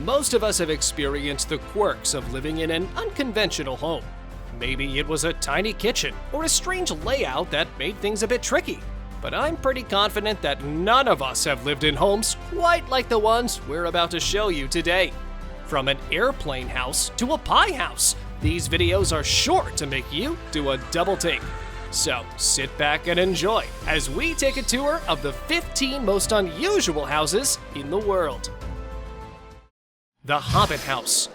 Most of us have experienced the quirks of living in an unconventional home. Maybe it was a tiny kitchen or a strange layout that made things a bit tricky. But I'm pretty confident that none of us have lived in homes quite like the ones we're about to show you today. From an airplane house to a pie house, these videos are sure to make you do a double take. So sit back and enjoy as we take a tour of the 15 most unusual houses in the world. The Hobbit House.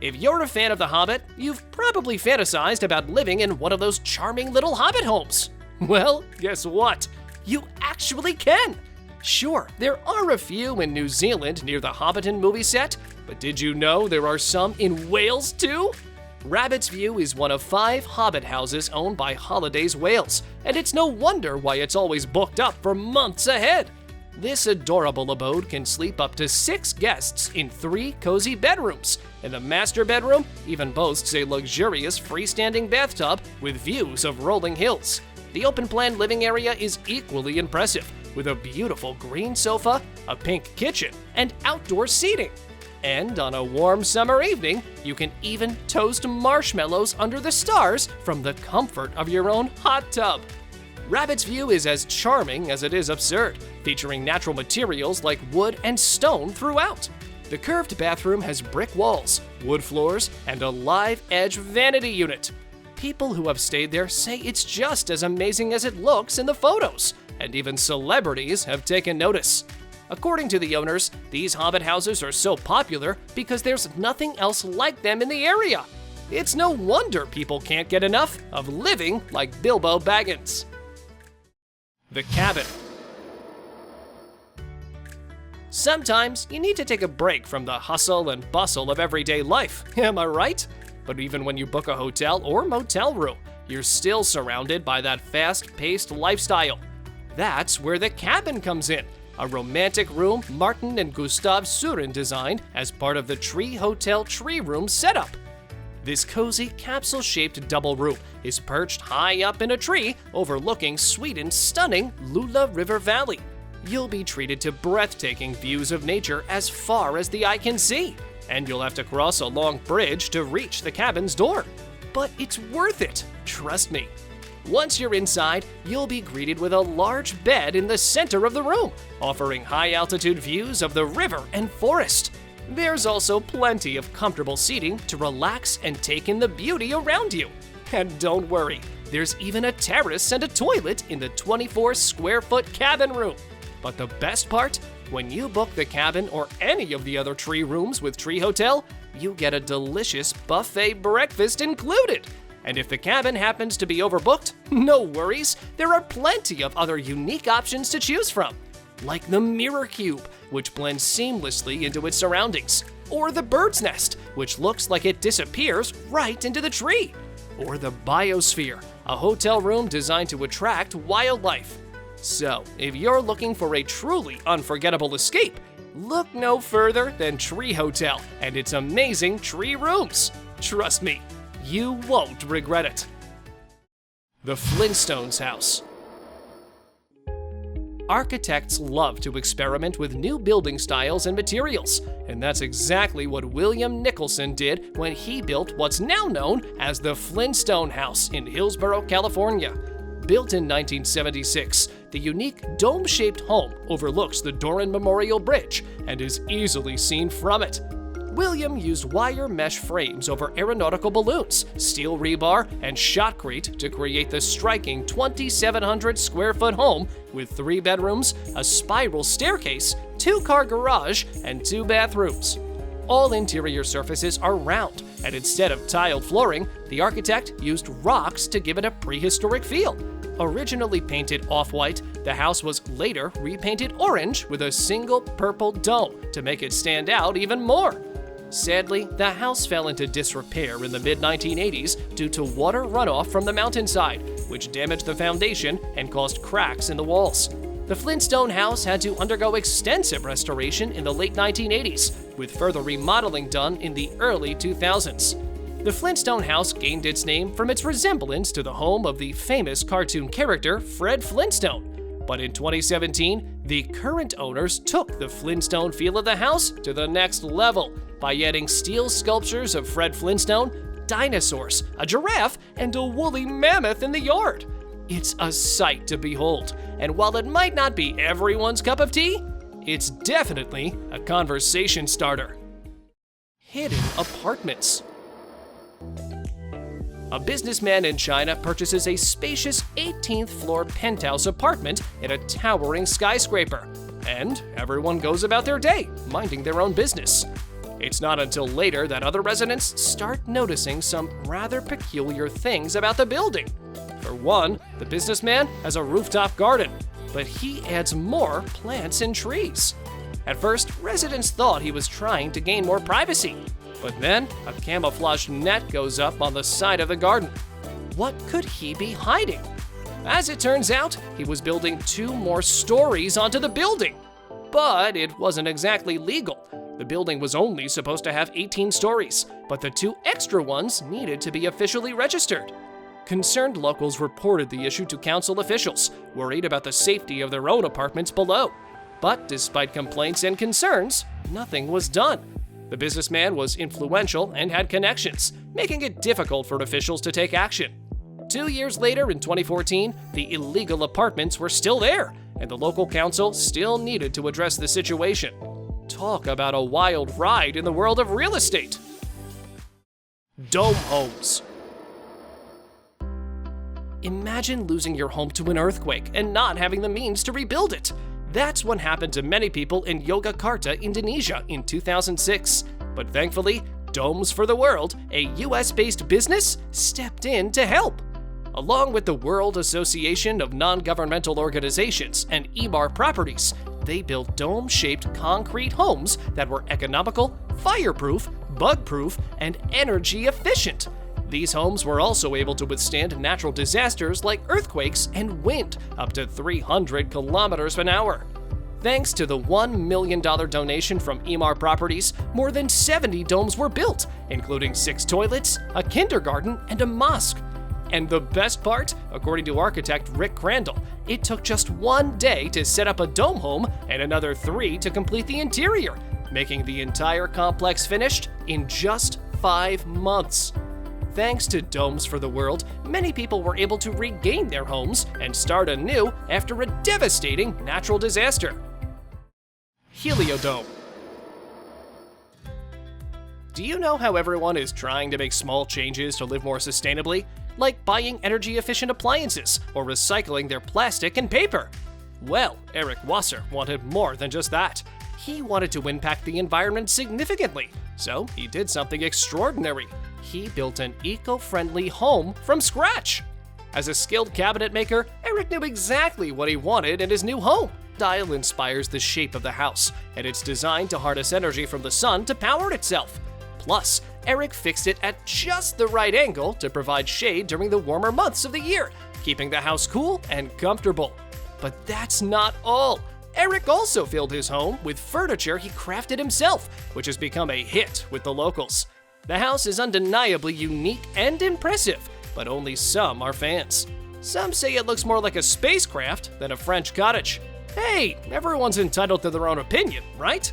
If you're a fan of The Hobbit, you've probably fantasized about living in one of those charming little hobbit homes. Well, guess what? You actually can! Sure, there are a few in New Zealand near the Hobbiton movie set, but did you know there are some in Wales too? Rabbit's View is one of 5 hobbit houses owned by Holidays Wales, and it's no wonder why it's always booked up for months ahead. This adorable abode can sleep up to 6 guests in 3 cozy bedrooms, and the master bedroom even boasts a luxurious freestanding bathtub with views of rolling hills. The open-plan living area is equally impressive, with a beautiful green sofa, a pink kitchen, and outdoor seating. And on a warm summer evening, you can even toast marshmallows under the stars from the comfort of your own hot tub. Rabbit's View is as charming as it is absurd, featuring natural materials like wood and stone throughout. The curved bathroom has brick walls, wood floors, and a live edge vanity unit. People who have stayed there say it's just as amazing as it looks in the photos, and even celebrities have taken notice. According to the owners, these hobbit houses are so popular because there's nothing else like them in the area. It's no wonder people can't get enough of living like Bilbo Baggins. The Cabin. Sometimes you need to take a break from the hustle and bustle of everyday life, am I right? But even when you book a hotel or motel room, you're still surrounded by that fast-paced lifestyle. That's where the cabin comes in, a romantic room Martin and Gustav Suren designed as part of the Tree Hotel Tree Room setup. This cozy capsule-shaped double room is perched high up in a tree overlooking Sweden's stunning Luleå River Valley. You'll be treated to breathtaking views of nature as far as the eye can see, and you'll have to cross a long bridge to reach the cabin's door. But it's worth it, trust me. Once you're inside, you'll be greeted with a large bed in the center of the room, offering high-altitude views of the river and forest. There's also plenty of comfortable seating to relax and take in the beauty around you. And don't worry, there's even a terrace and a toilet in the 24-square-foot cabin room. But the best part? When you book the cabin or any of the other tree rooms with Tree Hotel, you get a delicious buffet breakfast included. And if the cabin happens to be overbooked, no worries, there are plenty of other unique options to choose from. Like the Mirror Cube, which blends seamlessly into its surroundings, or the Bird's Nest, which looks like it disappears right into the tree, or the Biosphere, a hotel room designed to attract wildlife. So, if you're looking for a truly unforgettable escape, look no further than Tree Hotel and its amazing tree rooms. Trust me, you won't regret it. The Flintstones House. Architects love to experiment with new building styles and materials, and that's exactly what William Nicholson did when he built what's now known as the Flintstone House in Hillsborough, California. Built in 1976, the unique dome-shaped home overlooks the Doran Memorial Bridge and is easily seen from it. William used wire mesh frames over aeronautical balloons, steel rebar, and shotcrete to create the striking 2,700-square-foot home with 3 bedrooms, a spiral staircase, 2-car garage, and 2 bathrooms. All interior surfaces are round, and instead of tiled flooring, the architect used rocks to give it a prehistoric feel. Originally painted off-white, the house was later repainted orange with a single purple dome to make it stand out even more. Sadly, the house fell into disrepair in the mid-1980s due to water runoff from the mountainside, which damaged the foundation and caused cracks in the walls. The Flintstone house had to undergo extensive restoration in the late 1980s, with further remodeling done in the early 2000s. The Flintstone house gained its name from its resemblance to the home of the famous cartoon character Fred Flintstone. But in 2017, The current owners took the Flintstone feel of the house to the next level by adding steel sculptures of Fred Flintstone, dinosaurs, a giraffe, and a woolly mammoth in the yard. It's a sight to behold, and while it might not be everyone's cup of tea, it's definitely a conversation starter. Hidden apartments. A businessman in China purchases a spacious 18th floor penthouse apartment in a towering skyscraper, and everyone goes about their day, minding their own business. It's not until later that other residents start noticing some rather peculiar things about the building. For one, the businessman has a rooftop garden, but he adds more plants and trees. At first, residents thought he was trying to gain more privacy, but then a camouflaged net goes up on the side of the garden. What could he be hiding? As it turns out, he was building 2 more stories onto the building. But it wasn't exactly legal. The building was only supposed to have 18 stories, but the 2 extra ones needed to be officially registered. Concerned locals reported the issue to council officials, worried about the safety of their own apartments below. But despite complaints and concerns, nothing was done. The businessman was influential and had connections, making it difficult for officials to take action. 2 years later, in 2014, the illegal apartments were still there, and the local council still needed to address the situation. Talk about a wild ride in the world of real estate. Dome homes. Imagine losing your home to an earthquake and not having the means to rebuild it. That's what happened to many people in Yogyakarta, Indonesia in 2006. But thankfully, Domes for the World, a US-based business, stepped in to help. Along with the World Association of Non-Governmental Organizations and EMAR Properties, they built dome-shaped concrete homes that were economical, fireproof, bug-proof, and energy efficient. These homes were also able to withstand natural disasters like earthquakes and wind up to 300 kilometers an hour. Thanks to the $1 million donation from EMAR Properties, more than 70 domes were built, including 6 toilets, a kindergarten, and a mosque. And the best part, according to architect Rick Crandall, it took just 1 day to set up a dome home and another 3 to complete the interior, making the entire complex finished in just 5 months. Thanks to Domes for the World, many people were able to regain their homes and start anew after a devastating natural disaster. Heliodome. Do you know how everyone is trying to make small changes to live more sustainably? Like buying energy-efficient appliances or recycling their plastic and paper? Well, Eric Wasser wanted more than just that. He wanted to impact the environment significantly, so he did something extraordinary. He built an eco-friendly home from scratch. As a skilled cabinet maker, Eric knew exactly what he wanted in his new home. The style inspires the shape of the house, and it's designed to harness energy from the sun to power itself. Plus, Eric fixed it at just the right angle to provide shade during the warmer months of the year, keeping the house cool and comfortable. But that's not all. Eric also filled his home with furniture he crafted himself, which has become a hit with the locals. The house is undeniably unique and impressive, but only some are fans. Some say it looks more like a spacecraft than a French cottage. Hey, everyone's entitled to their own opinion, right?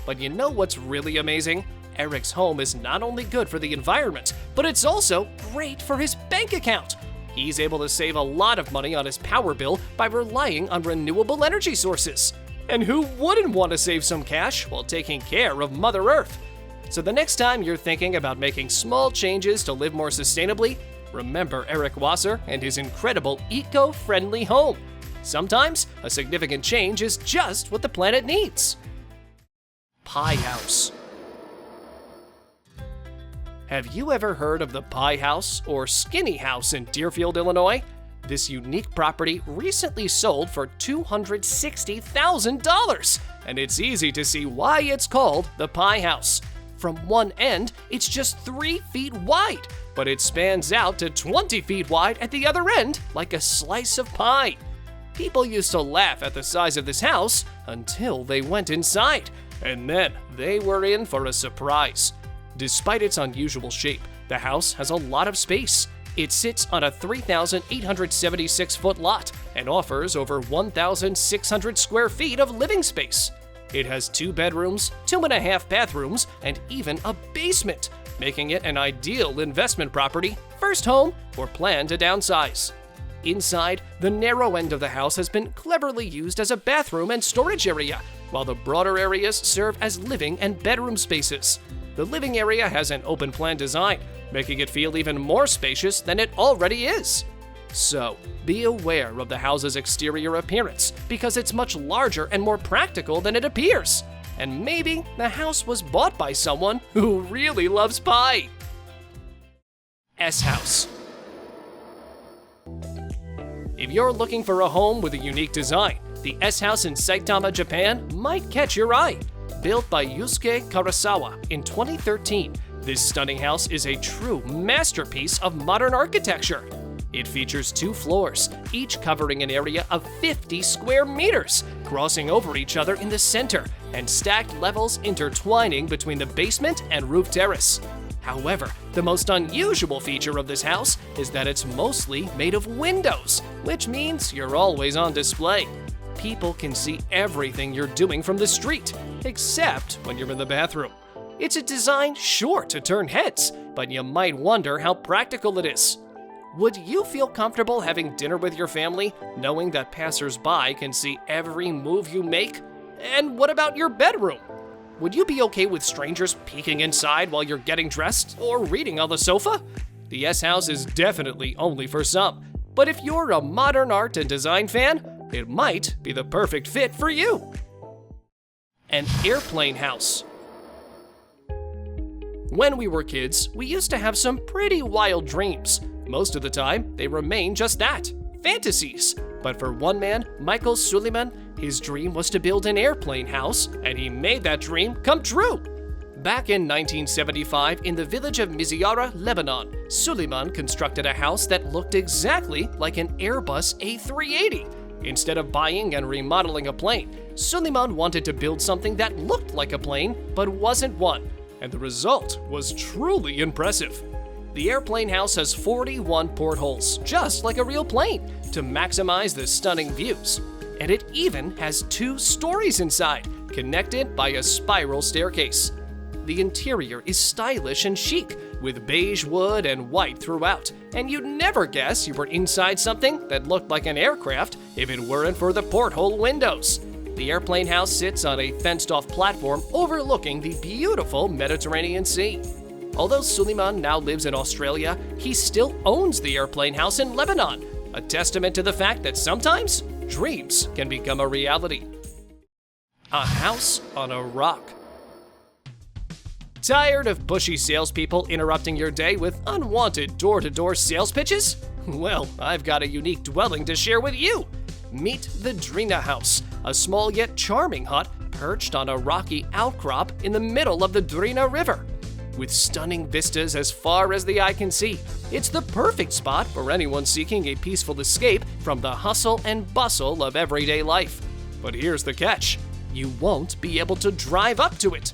But you know what's really amazing? Eric's home is not only good for the environment, but it's also great for his bank account. He's able to save a lot of money on his power bill by relying on renewable energy sources. And who wouldn't want to save some cash while taking care of Mother Earth? So the next time you're thinking about making small changes to live more sustainably, remember Eric Wasser and his incredible eco-friendly home. Sometimes a significant change is just what the planet needs. Pie House. Have you ever heard of the Pie House or Skinny House in Deerfield, Illinois? This unique property recently sold for $260,000, and it's easy to see why it's called the Pie House. From one end, it's just 3 feet wide, but it spans out to 20 feet wide at the other end like a slice of pie. People used to laugh at the size of this house until they went inside, and then they were in for a surprise. Despite its unusual shape, the house has a lot of space. It sits on a 3,876-foot lot and offers over 1,600 square feet of living space. It has 2 bedrooms, 2.5 bathrooms, and even a basement, making it an ideal investment property, first home, or plan to downsize. Inside, the narrow end of the house has been cleverly used as a bathroom and storage area, while the broader areas serve as living and bedroom spaces. The living area has an open plan design, making it feel even more spacious than it already is. So, be aware of the house's exterior appearance, because it's much larger and more practical than it appears. And maybe the house was bought by someone who really loves pie. S House. If you're looking for a home with a unique design, the S House in Saitama, Japan might catch your eye. Built by Yusuke Karasawa in 2013, this stunning house is a true masterpiece of modern architecture. It features 2 floors, each covering an area of 50 square meters, crossing over each other in the center, and stacked levels intertwining between the basement and roof terrace. However, the most unusual feature of this house is that it's mostly made of windows, which means you're always on display. People can see everything you're doing from the street, except when you're in the bathroom. It's a design sure to turn heads, but you might wonder how practical it is. Would you feel comfortable having dinner with your family, knowing that passers-by can see every move you make? And what about your bedroom? Would you be okay with strangers peeking inside while you're getting dressed or reading on the sofa? The S House is definitely only for some, but if you're a modern art and design fan, it might be the perfect fit for you. An airplane house. When we were kids, we used to have some pretty wild dreams. Most of the time, they remain just that, fantasies. But for one man, Michael Suleiman, his dream was to build an airplane house, and he made that dream come true. Back in 1975, in the village of Mizyara, Lebanon, Suleiman constructed a house that looked exactly like an Airbus A380. Instead of buying and remodeling a plane, Suleiman wanted to build something that looked like a plane, but wasn't one. And the result was truly impressive. The airplane house has 41 portholes, just like a real plane, to maximize the stunning views. And it even has 2 stories inside, connected by a spiral staircase. The interior is stylish and chic, with beige wood and white throughout, and you'd never guess you were inside something that looked like an aircraft if it weren't for the porthole windows. The airplane house sits on a fenced-off platform overlooking the beautiful Mediterranean Sea. Although Suleiman now lives in Australia, he still owns the airplane house in Lebanon, a testament to the fact that sometimes dreams can become a reality. A house on a rock. Tired of pushy salespeople interrupting your day with unwanted door-to-door sales pitches? Well, I've got a unique dwelling to share with you. Meet the Drina House, a small yet charming hut perched on a rocky outcrop in the middle of the Drina River. With stunning vistas as far as the eye can see, it's the perfect spot for anyone seeking a peaceful escape from the hustle and bustle of everyday life. But here's the catch: you won't be able to drive up to it.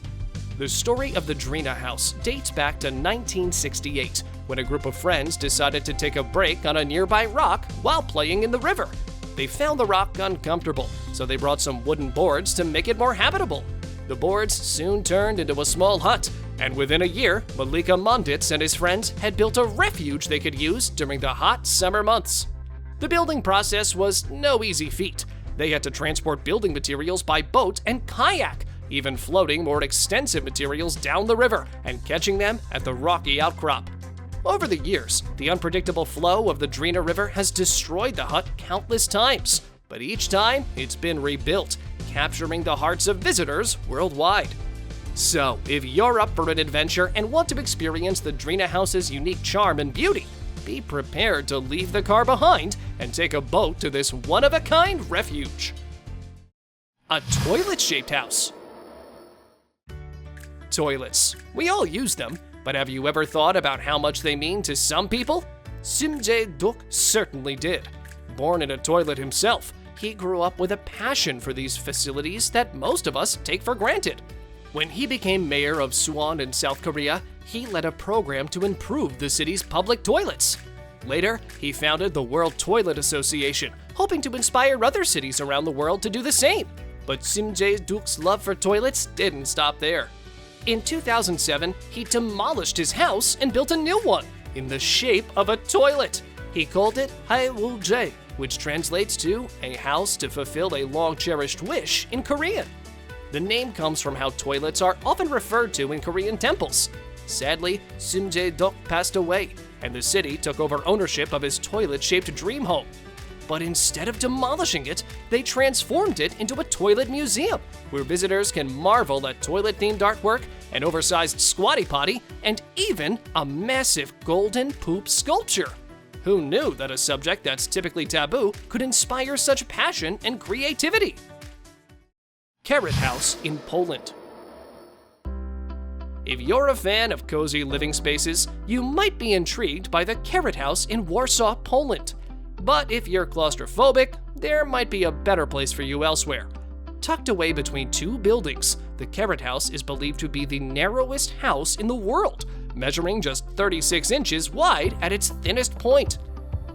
The story of the Drina House dates back to 1968, when a group of friends decided to take a break on a nearby rock while playing in the river. They found the rock uncomfortable, so they brought some wooden boards to make it more habitable. The boards soon turned into a small hut, and within a year, Malika Monditz and his friends had built a refuge they could use during the hot summer months. The building process was no easy feat. They had to transport building materials by boat and kayak, even floating more extensive materials down the river and catching them at the rocky outcrop. Over the years, the unpredictable flow of the Drina River has destroyed the hut countless times, but each time it's been rebuilt, capturing the hearts of visitors worldwide. So, if you're up for an adventure and want to experience the Drina House's unique charm and beauty, be prepared to leave the car behind and take a boat to this one-of-a-kind refuge. A toilet-shaped house. Toilets. We all use them, but have you ever thought about how much they mean to some people? Sim Jae-duk certainly did. Born in a toilet himself, he grew up with a passion for these facilities that most of us take for granted. When he became mayor of Suwon in South Korea, he led a program to improve the city's public toilets. Later, he founded the World Toilet Association, hoping to inspire other cities around the world to do the same. But Sim Jae-duk's love for toilets didn't stop there. In 2007, he demolished his house and built a new one in the shape of a toilet. He called it Haewulje, which translates to a house to fulfill a long-cherished wish in Korean. The name comes from how toilets are often referred to in Korean temples. Sadly, Sim Jae-duk passed away, and the city took over ownership of his toilet-shaped dream home. But instead of demolishing it, they transformed it into a toilet museum, where visitors can marvel at toilet-themed artwork, an oversized squatty potty, and even a massive golden poop sculpture. Who knew that a subject that's typically taboo could inspire such passion and creativity? KERET House in Poland. If you're a fan of cozy living spaces, you might be intrigued by the KERET House in Warsaw, Poland. But if you're claustrophobic, there might be a better place for you elsewhere. Tucked away between two buildings, the KERET House is believed to be the narrowest house in the world, measuring just 36 inches wide at its thinnest point.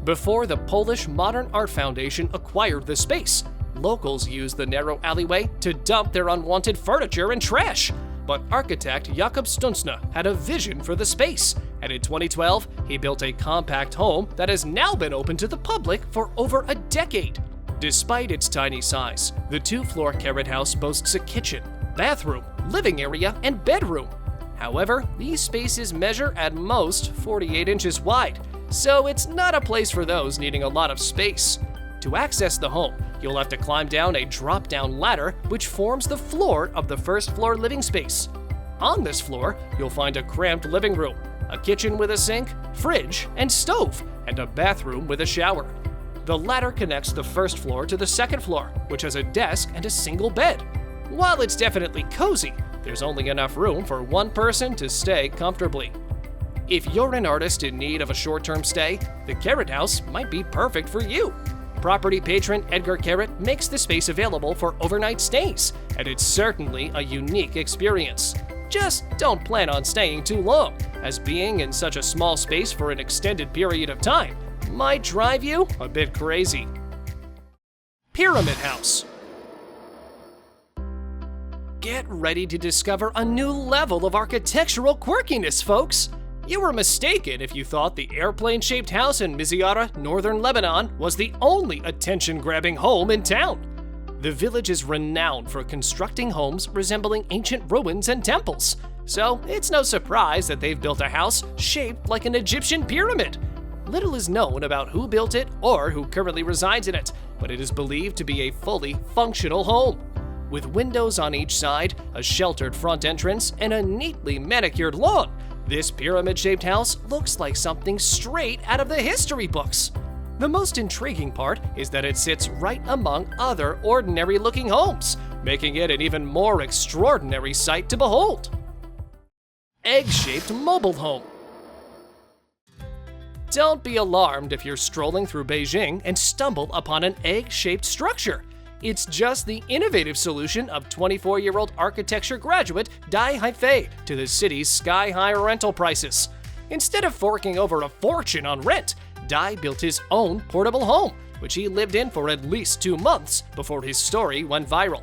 Before the Polish Modern Art Foundation acquired the space, locals used the narrow alleyway to dump their unwanted furniture and trash. But architect Jakub Stunsna had a vision for the space, and in 2012, he built a compact home that has now been open to the public for over a decade. Despite its tiny size, the two-floor KERET House boasts a kitchen, bathroom, living area, and bedroom. However, these spaces measure at most 48 inches wide, so it's not a place for those needing a lot of space. To access the home, you'll have to climb down a drop-down ladder which forms the floor of the first-floor living space. On this floor, you'll find a cramped living room, a kitchen with a sink, fridge, and stove, and a bathroom with a shower. The ladder connects the first floor to the second floor, which has a desk and a single bed. While it's definitely cozy, there's only enough room for one person to stay comfortably. If you're an artist in need of a short-term stay, the KERET House might be perfect for you. Property patron Edgar KERET makes the space available for overnight stays, and it's certainly a unique experience. Just don't plan on staying too long, as being in such a small space for an extended period of time might drive you a bit crazy. Pyramid House. Get ready to discover a new level of architectural quirkiness, folks! You were mistaken if you thought the airplane-shaped house in Mizyara, northern Lebanon, was the only attention-grabbing home in town. The village is renowned for constructing homes resembling ancient ruins and temples, so it's no surprise that they've built a house shaped like an Egyptian pyramid. Little is known about who built it or who currently resides in it, but it is believed to be a fully functional home. With windows on each side, a sheltered front entrance, and a neatly manicured lawn, this pyramid-shaped house looks like something straight out of the history books. The most intriguing part is that it sits right among other ordinary-looking homes, making it an even more extraordinary sight to behold. Egg-shaped mobile home. Don't be alarmed if you're strolling through Beijing and stumble upon an egg-shaped structure. It's just the innovative solution of 24-year-old architecture graduate Dai Haifei to the city's sky-high rental prices. Instead of forking over a fortune on rent, Dai built his own portable home, which he lived in for at least 2 months before his story went viral.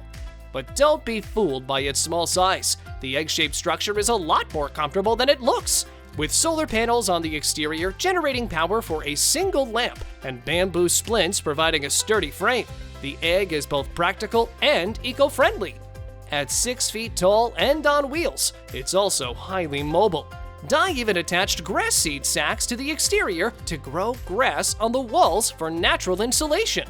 But don't be fooled by its small size. The egg-shaped structure is a lot more comfortable than it looks, with solar panels on the exterior generating power for a single lamp and bamboo splints providing a sturdy frame. The egg is both practical and eco-friendly. At 6 feet tall and on wheels, it's also highly mobile. Dai even attached grass seed sacks to the exterior to grow grass on the walls for natural insulation.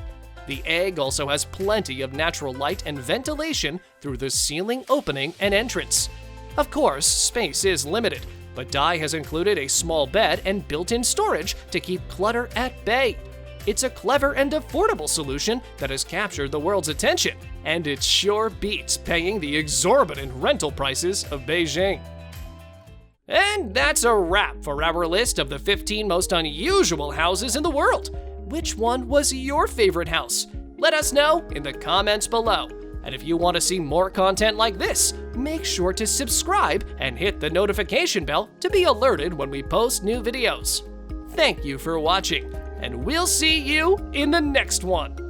The egg also has plenty of natural light and ventilation through the ceiling opening and entrance. Of course, space is limited, but Dai has included a small bed and built-in storage to keep clutter at bay. It's a clever and affordable solution that has captured the world's attention, and it sure beats paying the exorbitant rental prices of Beijing. And that's a wrap for our list of the 15 most unusual houses in the world. Which one was your favorite house? Let us know in the comments below. And if you want to see more content like this, make sure to subscribe and hit the notification bell to be alerted when we post new videos. thank you for watching, and we'll see you in the next one.